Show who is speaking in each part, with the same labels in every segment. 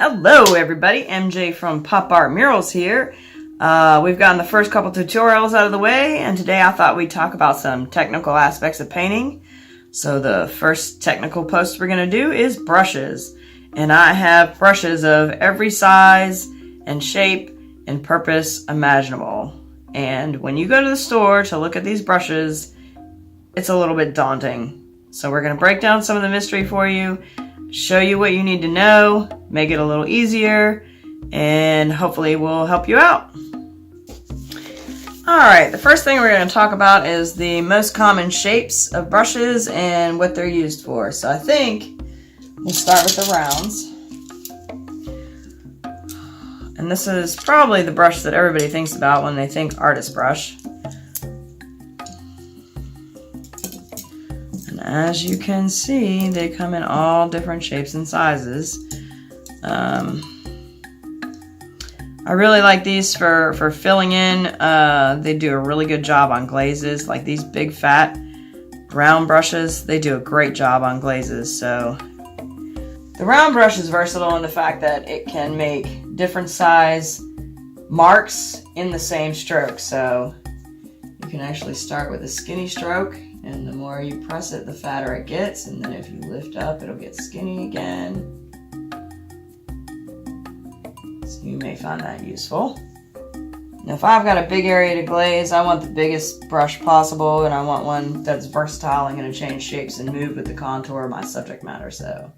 Speaker 1: Hello everybody, MJ from Pop Art Murals here. We've gotten the first couple tutorials out of the way, and today I thought we'd talk about some technical aspects of painting. So the first technical post we're going to do is brushes. And I have brushes of every size and shape and purpose imaginable. And when you go to the store to look at these brushes, it's a little bit daunting. So we're going to break down some of the mystery for you, show you what you need to know, make it a little easier, and hopefully we'll help you out. Alright, the first thing we're going to talk about is the most common shapes of brushes and what they're used for. So I think we'll start with the rounds. And this is probably the brush that everybody thinks about when they think artist brush. And as you can see, they come in all different shapes and sizes. I really like these for filling in. They do a really good job on glazes, like these big fat round brushes. They do a great job on glazes. So the round brush is versatile in the fact that it can make different size marks in the same stroke. So you can actually start with a skinny stroke, and the more you press it, the fatter it gets, and then if you lift up, it'll get skinny again. So you may find that useful. Now if I've got a big area to glaze, I want the biggest brush possible, and I want one that's versatile and going to change shapes and move with the contour of my subject matter. So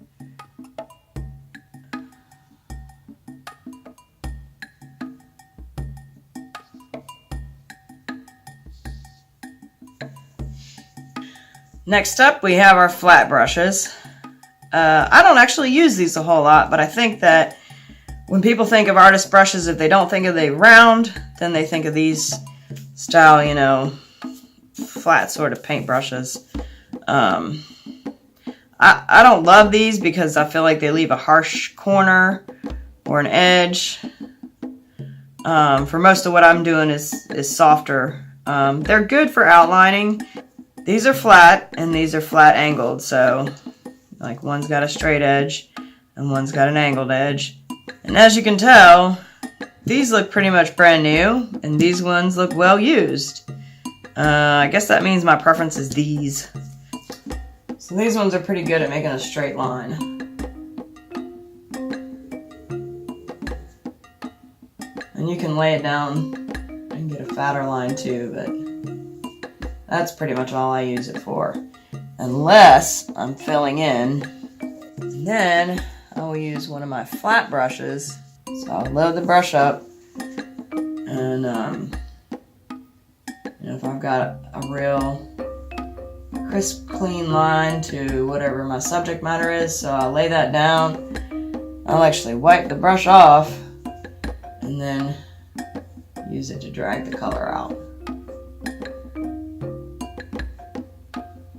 Speaker 1: next up, we have our flat brushes. I don't actually use these a whole lot, but I think that when people think of artist brushes, if they don't think of the round, then they think of these style, you know, flat sort of paint brushes. I don't love these because I feel like they leave a harsh corner or an edge. For most of what I'm doing is softer. They're good for outlining. These are flat, and these are flat angled, so like one's got a straight edge and one's got an angled edge. And as you can tell, these look pretty much brand new, and these ones look well used. I guess that means my preference is these. So these ones are pretty good at making a straight line. And you can lay it down and get a fatter line too, but that's pretty much all I use it for, unless I'm filling in. And then I will use one of my flat brushes. So I'll load the brush up, and you know, if I've got a real crisp, clean line to whatever my subject matter is, so I'll lay that down. I'll actually wipe the brush off, and then use it to drag the color out.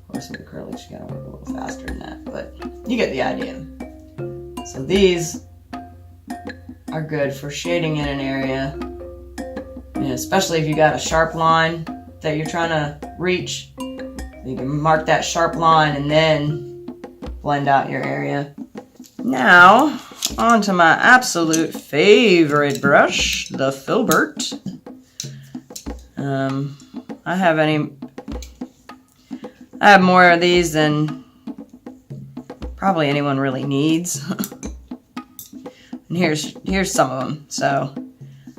Speaker 1: With acrylics, you gotta work a little faster than that, but you get the idea. So these are good for shading in an area, you know, especially if you got a sharp line that you're trying to reach. You can mark that sharp line and then blend out your area. Now, on to my absolute favorite brush, the Filbert. I have more of these than probably anyone really needs. And here's some of them. So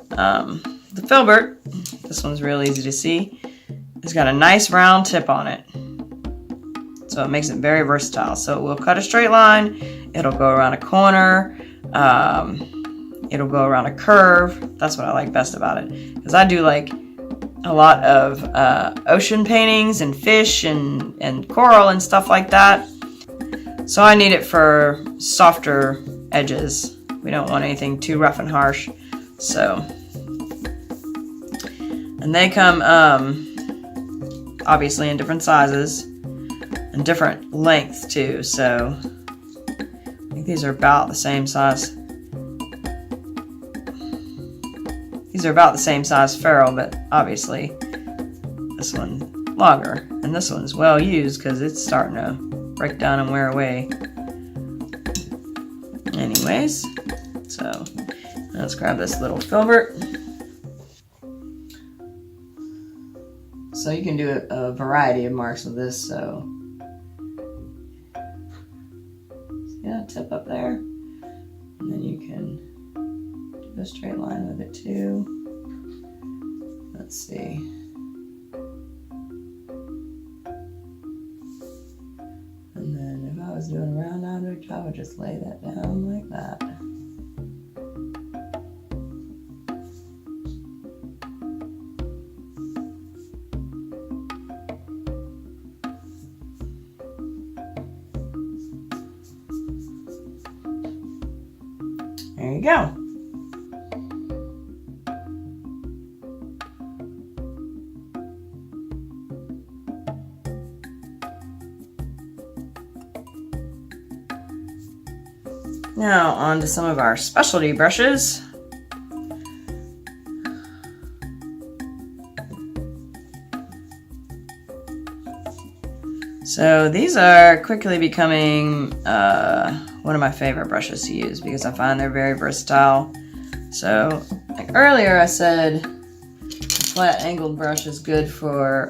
Speaker 1: the Filbert, this one's real easy to see. It's got a nice round tip on it, so it makes it very versatile. So it will cut a straight line, it'll go around a corner, it'll go around a curve. That's what I like best about it, because I do like a lot of ocean paintings and fish and coral and stuff like that. So I need it for softer edges. We don't want anything too rough and harsh. So, and they come obviously in different sizes and different lengths too. So I think these are about the same size. These are about the same size ferrule, but obviously this one's longer, and this one's well used because it's starting to break down and wear away. Anyways, So let's grab this little filbert. So you can do a variety of marks with this. So yeah, tip up there, and then you can do a straight line with it too. Let's see. And then if I was doing a round object, I would just lay that down like that. There you go. Now on to some of our specialty brushes. So these are quickly becoming one of my favorite brushes to use because I find they're very versatile. So like earlier I said a flat angled brush is good for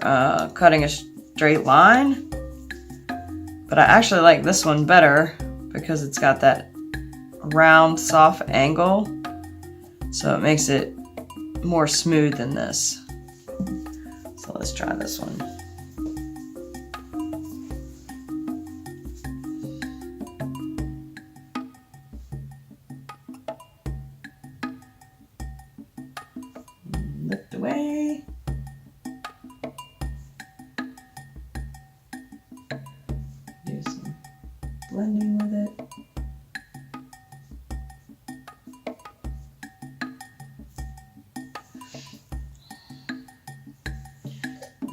Speaker 1: cutting a straight line, but I actually like this one better because it's got that round soft angle, so it makes it more smooth than this. So let's try this one. Lift away. Do some blending with it.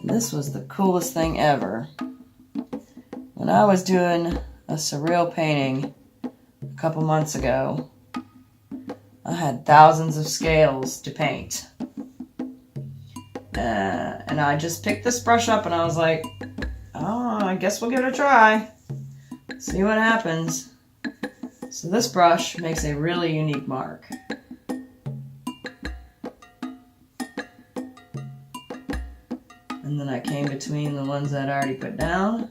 Speaker 1: This was the coolest thing ever. When I was doing a surreal painting a couple months ago, I had thousands of scales to paint. And I just picked this brush up and I was like, oh, I guess we'll give it a try. See what happens. So this brush makes a really unique mark. And then I came between the ones that I already put down.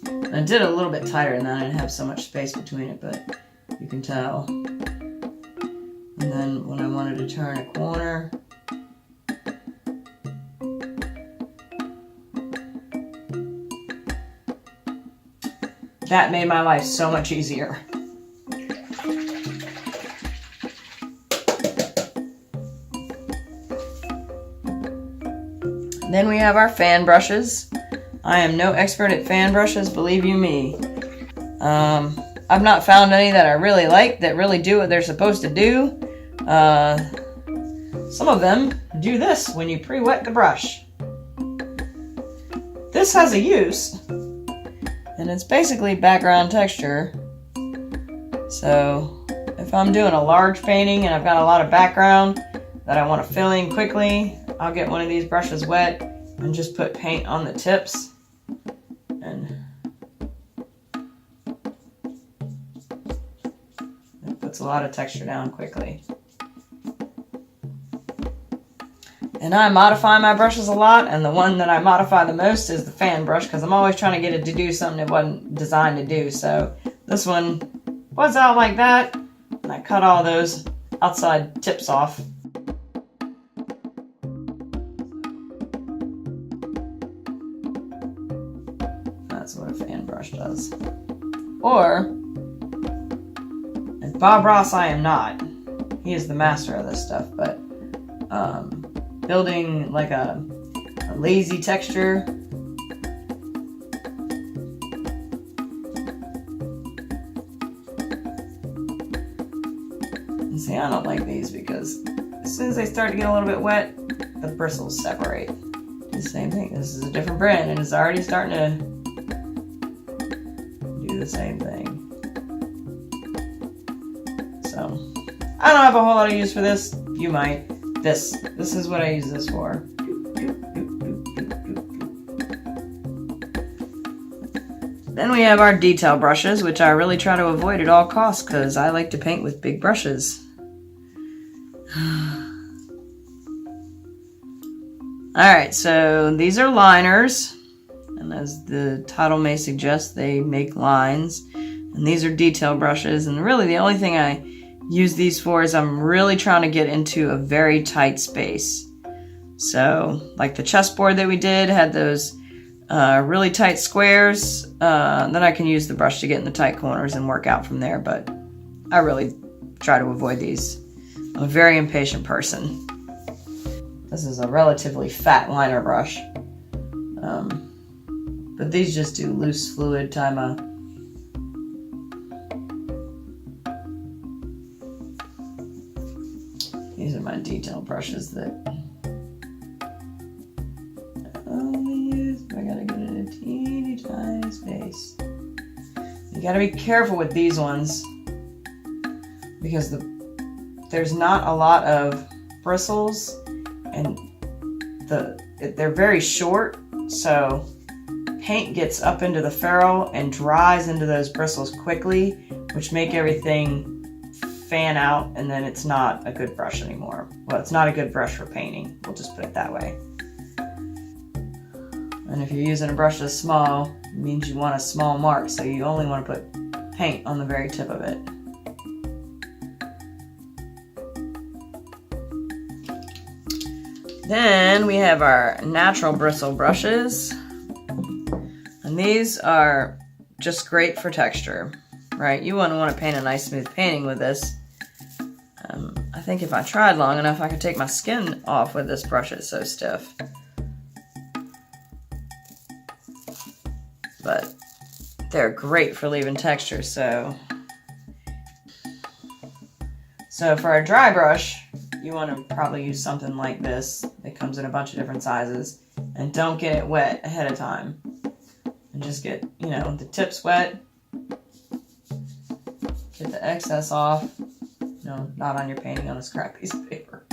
Speaker 1: And I did it a little bit tighter and then I didn't have so much space between it, but you can tell. And then when I wanted to turn a corner, that made my life so much easier. Then we have our fan brushes. I am no expert at fan brushes, believe you me. I've not found any that I really like that really do what they're supposed to do. Some of them do this when you pre-wet the brush. This has a use, and it's basically background texture. So if I'm doing a large painting and I've got a lot of background that I want to fill in quickly, I'll get one of these brushes wet and just put paint on the tips, and it puts a lot of texture down quickly. And I modify my brushes a lot, and the one that I modify the most is the fan brush because I'm always trying to get it to do something it wasn't designed to do. So this one was out like that, and I cut all those outside tips off. That's what a fan brush does. Or, and Bob Ross I am not. He is the master of this stuff, but building like a lazy texture. And see, I don't like these because as soon as they start to get a little bit wet, the bristles separate. The same thing. This is a different brand and it's already starting to do the same thing. So, I don't have a whole lot of use for this. You might. This is what I use this for. Then we have our detail brushes, which I really try to avoid at all costs because I like to paint with big brushes. Alright, so these are liners, and as the title may suggest, they make lines. And these are detail brushes, and really the only thing I use these for is I'm really trying to get into a very tight space. So, like the chessboard that we did had those really tight squares, then I can use the brush to get in the tight corners and work out from there, but I really try to avoid these. I'm a very impatient person. This is a relatively fat liner brush, but these just do loose fluid time of. These are my detail brushes that I only use, but I gotta get in a teeny tiny space. You gotta be careful with these ones because there's not a lot of bristles, and they're very short, so paint gets up into the ferrule and dries into those bristles quickly, which make everything fan out, and then it's not a good brush anymore. Well, it's not a good brush for painting, we'll just put it that way. And if you're using a brush that's small, it means you want a small mark, so you only want to put paint on the very tip of it. Then we have our natural bristle brushes, and these are just great for texture, right? You wouldn't want to paint a nice smooth painting with this. I think if I tried long enough, I could take my skin off with this brush. It's so stiff. But they're great for leaving texture, so for a dry brush, you want to probably use something like this. It comes in a bunch of different sizes. And don't get it wet ahead of time. And just get, the tips wet. Get the excess off. No, not on your painting, on a scrap piece of paper.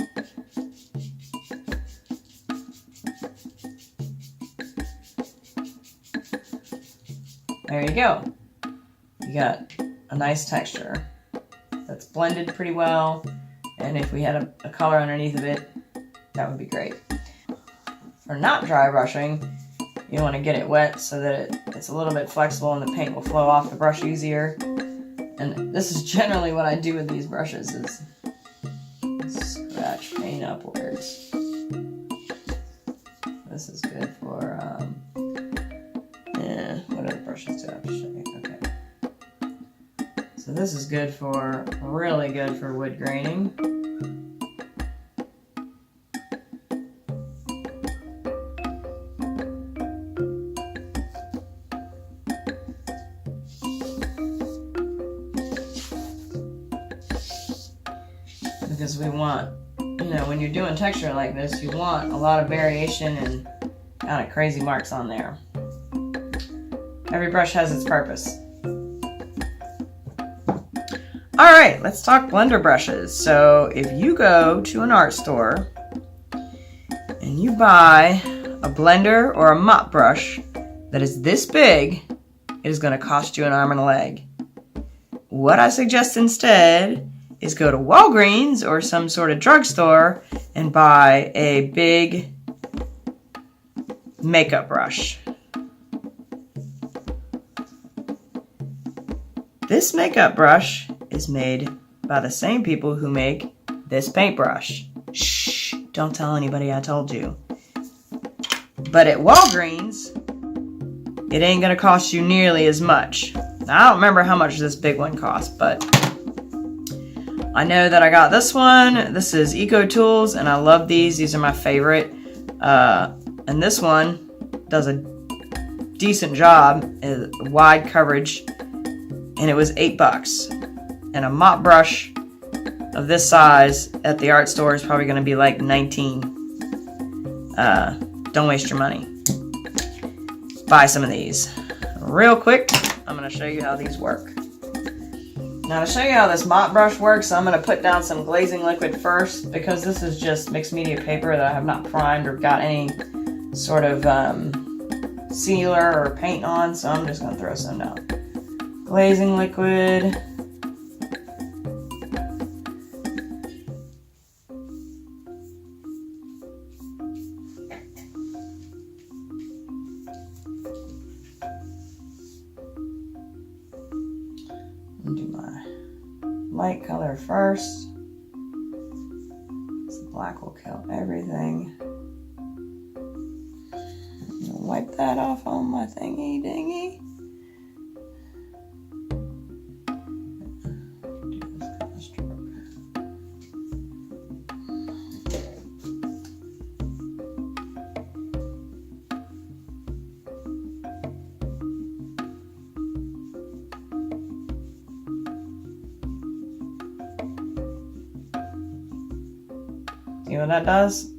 Speaker 1: There you go. You got a nice texture that's blended pretty well, and if we had a color underneath of it, that would be great. For not dry brushing, you want to get it wet so that it's a little bit flexible and the paint will flow off the brush easier. And this is generally what I do with these brushes, is scratch paint upwards. This is good for, what other brushes do I have to show you? Okay. So this is good for, really good for wood graining. Because we want, when you're doing texture like this, you want a lot of variation and kind of crazy marks on there. Every brush has its purpose. Alright, let's talk blender brushes. So if you go to an art store and you buy a blender or a mop brush that is this big, it is going to cost you an arm and a leg. What I suggest instead is go to Walgreens or some sort of drugstore and buy a big makeup brush. This makeup brush is made by the same people who make this paintbrush. Shh, don't tell anybody I told you. But at Walgreens, it ain't gonna cost you nearly as much. Now, I don't remember how much this big one cost, but I know that I got this one. This is Eco Tools, and I love these. These are my favorite. And this one does a decent job, wide coverage, and it was $8. And a mop brush of this size at the art store is probably going to be like $19. Don't waste your money. Buy some of these. Real quick, I'm going to show you how these work. Now to show you how this mop brush works, I'm going to put down some glazing liquid first, because this is just mixed media paper that I have not primed or got any sort of sealer or paint on, so I'm just going to throw some down. Glazing liquid. Do my light color first. This black will kill everything. Wipe that off on my thingy dingy. See what that does?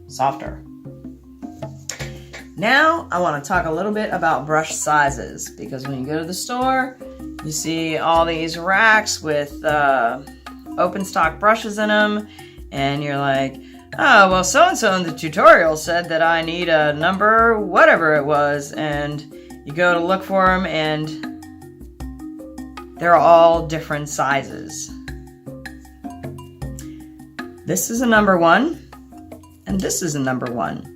Speaker 1: Softer. Now I want to talk a little bit about brush sizes, because when you go to the store, you see all these racks with open stock brushes in them, and you're like, oh, well, so-and-so in the tutorial said that I need a number, whatever it was, and you go to look for them, and they're all different sizes. This is a number 1, and this is a number 1.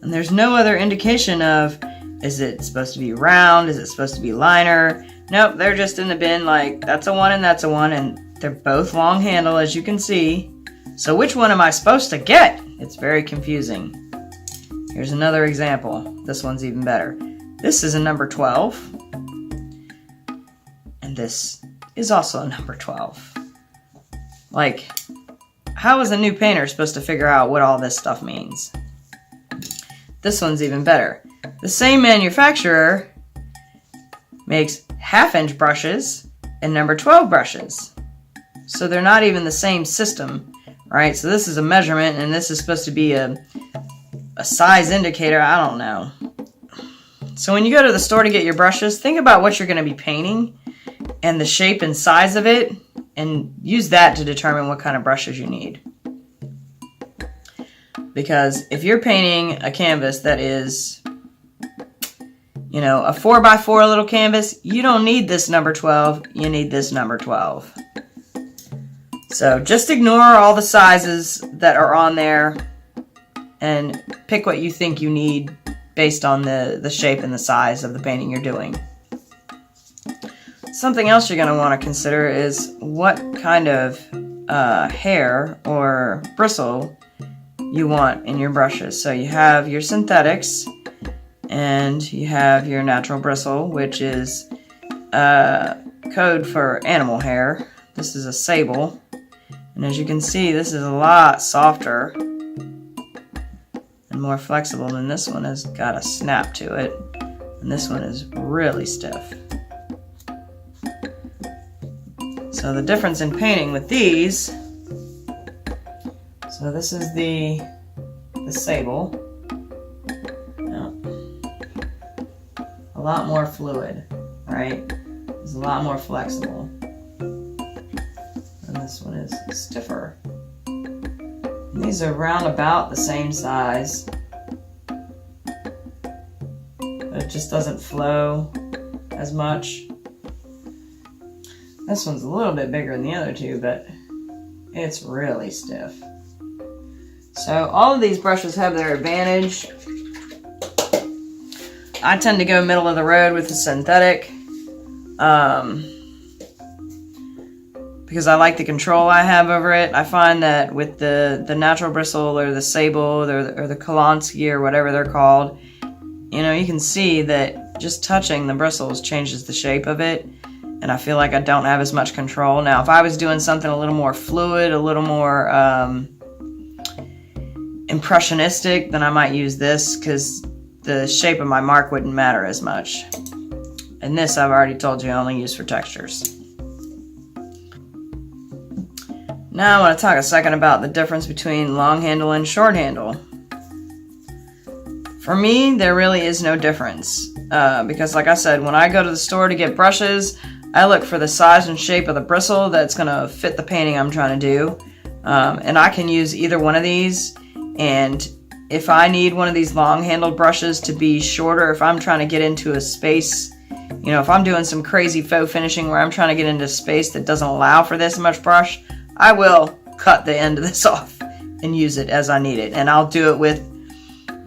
Speaker 1: And there's no other indication of, is it supposed to be round? Is it supposed to be liner? Nope, they're just in the bin like, that's a 1 and that's a 1, and they're both long handle, as you can see. So which one am I supposed to get? It's very confusing. Here's another example. This one's even better. This is a number 12. And this is also a number 12. Like, how is a new painter supposed to figure out what all this stuff means? This one's even better. The same manufacturer makes 1/2" brushes and number 12 brushes. So they're not even the same system, right? So this is a measurement, and this is supposed to be a size indicator. I don't know. So when you go to the store to get your brushes, think about what you're going to be painting and the shape and size of it, and use that to determine what kind of brushes you need. Because if you're painting a canvas that is, you know, a 4x4 little canvas, you don't need this number 12, you need this number 12. So just ignore all the sizes that are on there and pick what you think you need based on the shape and the size of the painting you're doing. Something else you're going to want to consider is what kind of hair or bristle you want in your brushes. So you have your synthetics and you have your natural bristle, which is code for animal hair. This is a sable, and as you can see, this is a lot softer and more flexible than this one. Has got a snap to it, and this one is really stiff. So the difference in painting with these, so this is the sable. Now, a lot more fluid, right? It's a lot more flexible. And this one is stiffer. And these are round about the same size, but it just doesn't flow as much. This one's a little bit bigger than the other two, but it's really stiff. So all of these brushes have their advantage. I tend to go middle of the road with the synthetic because I like the control I have over it. I find that with the natural bristle or the sable or the Kolansky or whatever they're called, you know, you can see that just touching the bristles changes the shape of it, and I feel like I don't have as much control. Now, if I was doing something a little more fluid, a little more impressionistic, then I might use this because the shape of my mark wouldn't matter as much. And this, I've already told you, I only use for textures. Now I want to talk a second about the difference between long handle and short handle. For me, there really is no difference because, like I said, when I go to the store to get brushes, I look for the size and shape of the bristle that's going to fit the painting I'm trying to do. And I can use either one of these, and if I need one of these long-handled brushes to be shorter, if I'm trying to get into a space, you know, if I'm doing some crazy faux finishing where I'm trying to get into space that doesn't allow for this much brush, I will cut the end of this off and use it as I need it. And I'll do it with,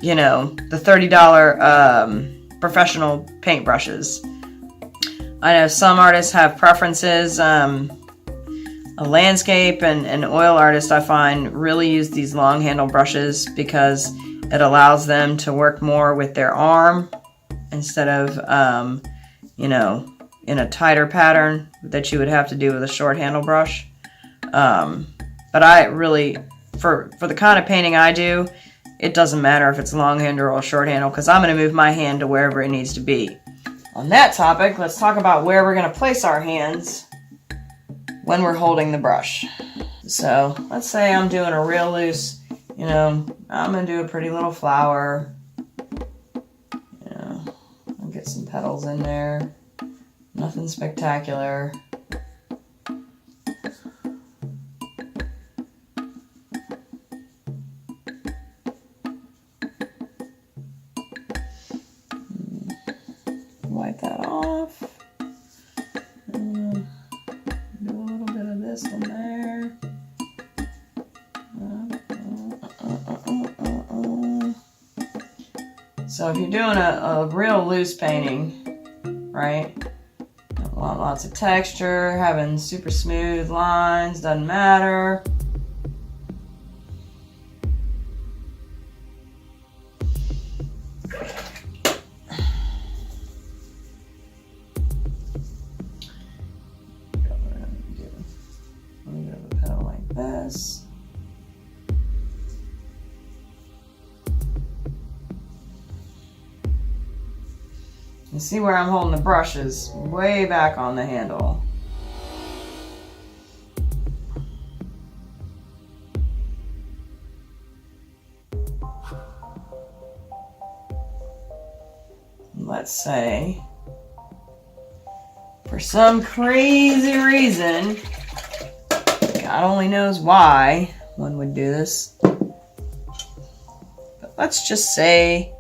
Speaker 1: you know, the $30 professional paint brushes. I know some artists have preferences. A landscape and oil artist, I find, really use these long handle brushes because it allows them to work more with their arm instead of, you know, in a tighter pattern that you would have to do with a short handle brush. But I really, for the kind of painting I do, it doesn't matter if it's long handle or short handle because I'm going to move my hand to wherever it needs to be. On that topic, let's talk about where we're going to place our hands when we're holding the brush. So let's say I'm doing a real loose, you know, I'm going to do a pretty little flower. You know, I'll get some petals in there. Nothing spectacular. Wipe that off. Do a little bit of this one there. So if you're doing a real loose painting, right? Don't want lots of texture, having super smooth lines, doesn't matter. This. You see where I'm holding the brush is way back on the handle. Let's say, for some crazy reason, God only knows why one would do this. But let's just say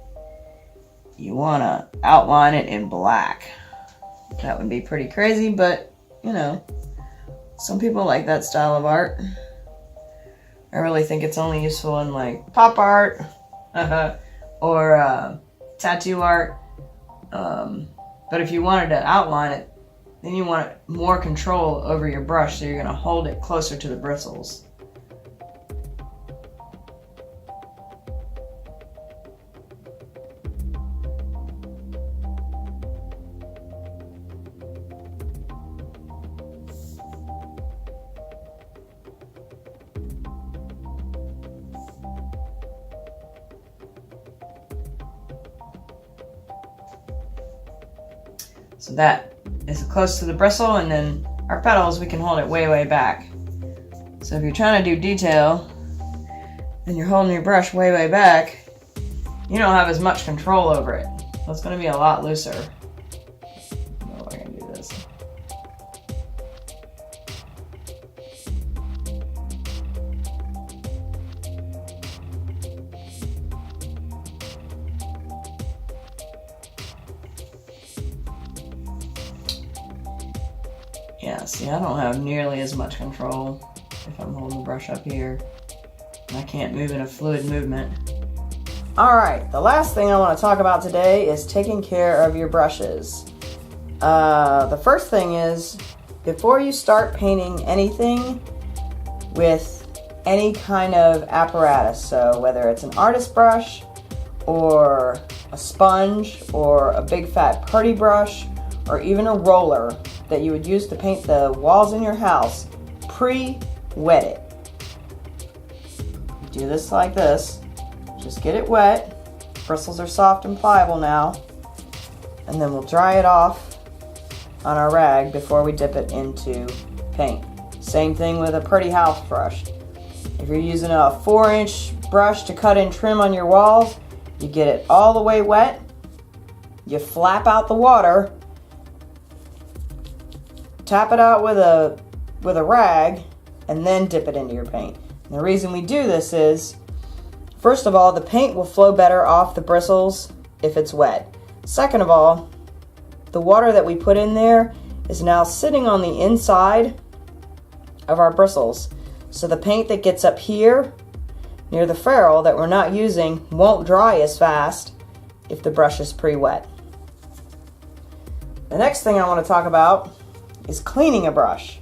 Speaker 1: you want to outline it in black. That would be pretty crazy, but, you know, some people like that style of art. I really think it's only useful in, like, pop art or tattoo art. But if you wanted to outline it, then you want more control over your brush, so you're going to hold it closer to the bristles. So that is close to the bristle, and then our petals, we can hold it way, way back. So if you're trying to do detail and you're holding your brush way, way back, you don't have as much control over it. So it's going to be a lot looser. I don't know if I can do this. Yeah, see, I don't have nearly as much control if I'm holding the brush up here. I can't move in a fluid movement. Alright, the last thing I want to talk about today is taking care of your brushes. The first thing is, before you start painting anything with any kind of apparatus, so whether it's an artist brush or a sponge or a big fat putty brush or even a roller that you would use to paint the walls in your house, pre-wet it. Do this like this. Just get it wet. Bristles are soft and pliable now. And then we'll dry it off on our rag before we dip it into paint. Same thing with a pretty house brush. If you're using a 4-inch brush to cut and trim on your walls, you get it all the way wet. You flap out the water. Tap it out with a rag, and then dip it into your paint. And the reason we do this is First of all, the paint will flow better off the bristles if it's wet. Second of all, the water that we put in there is now sitting on the inside of our bristles. So the paint that gets up here near the ferrule that we're not using won't dry as fast if the brush is pre-wet. The next thing I want to talk about is cleaning a brush.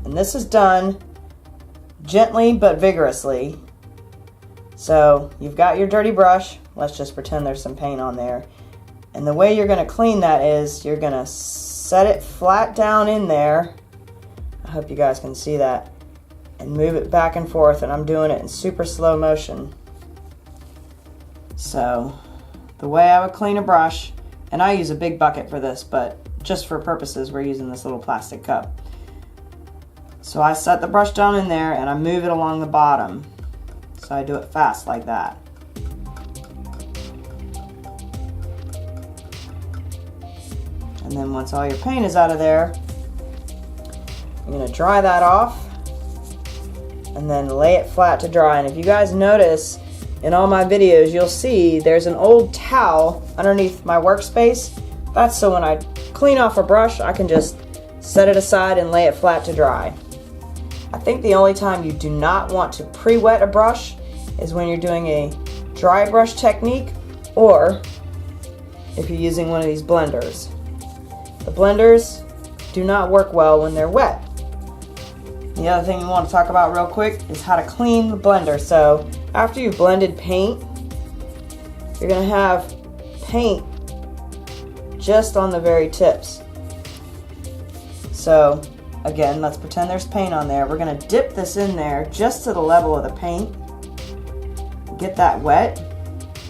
Speaker 1: And this is done gently but vigorously. So you've got your dirty brush. Let's just pretend there's some paint on there. And the way you're going to clean that is you're going to set it flat down in there. I hope you guys can see that. And move it back and forth, and I'm doing it in super slow motion. So the way I would clean a brush, and I use a big bucket for this, but just for purposes we're using this little plastic cup. So I set the brush down in there and I move it along the bottom. So I do it fast like that. And then once all your paint is out of there, you're going to dry that off and then lay it flat to dry. And if you guys notice in all my videos, you'll see there's an old towel underneath my workspace. That's so when I clean off a brush, I can just set it aside and lay it flat to dry. I think the only time you do not want to pre-wet a brush is when you're doing a dry brush technique, or if you're using one of these blenders. The blenders do not work well when they're wet. The other thing we want to talk about real quick is how to clean the blender. So after you've blended paint, you're going to have paint just on the very tips. So again, let's pretend there's paint on there. We're going to dip this in there just to the level of the paint. Get that wet.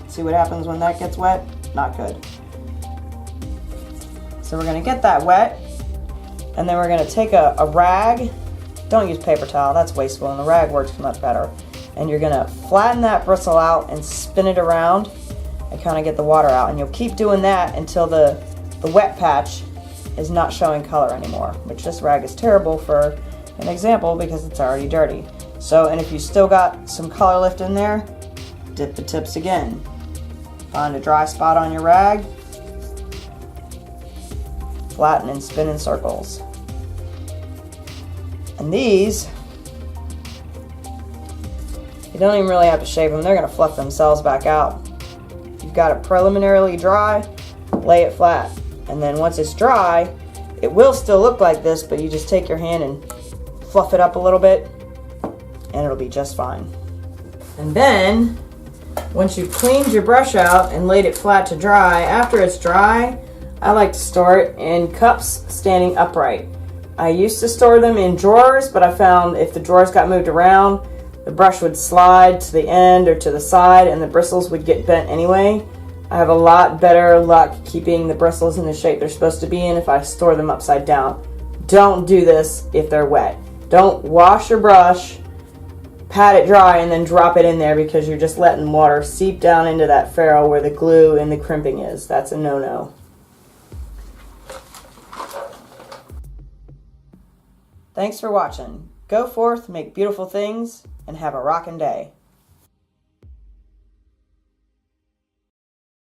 Speaker 1: See what happens when that gets wet? Not good. So we're going to get that wet, and then we're going to take a rag. Don't use paper towel, that's wasteful, and the rag works much better. And you're going to flatten that bristle out and spin it around and kind of get the water out. And you'll keep doing that until the wet patch is not showing color anymore, which this rag is terrible for an example because it's already dirty. So, and if you still got some color left in there, dip the tips again. Find a dry spot on your rag, flatten and spin in circles. And these, you don't even really have to shave them. They're going to fluff themselves back out. You've got it preliminarily dry, lay it flat. And then once it's dry, it will still look like this, but you just take your hand and fluff it up a little bit, and it'll be just fine. And then, once you've cleaned your brush out and laid it flat to dry, after it's dry, I like to store it in cups standing upright. I used to store them in drawers, but I found if the drawers got moved around, the brush would slide to the end or to the side and the bristles would get bent anyway. I have a lot better luck keeping the bristles in the shape they're supposed to be in if I store them upside down. Don't do this if they're wet. Don't wash your brush, pat it dry, and then drop it in there because you're just letting water seep down into that ferrule where the glue and the crimping is. That's a no-no. Thanks for watching. Go forth, make beautiful things, and have a rockin' day.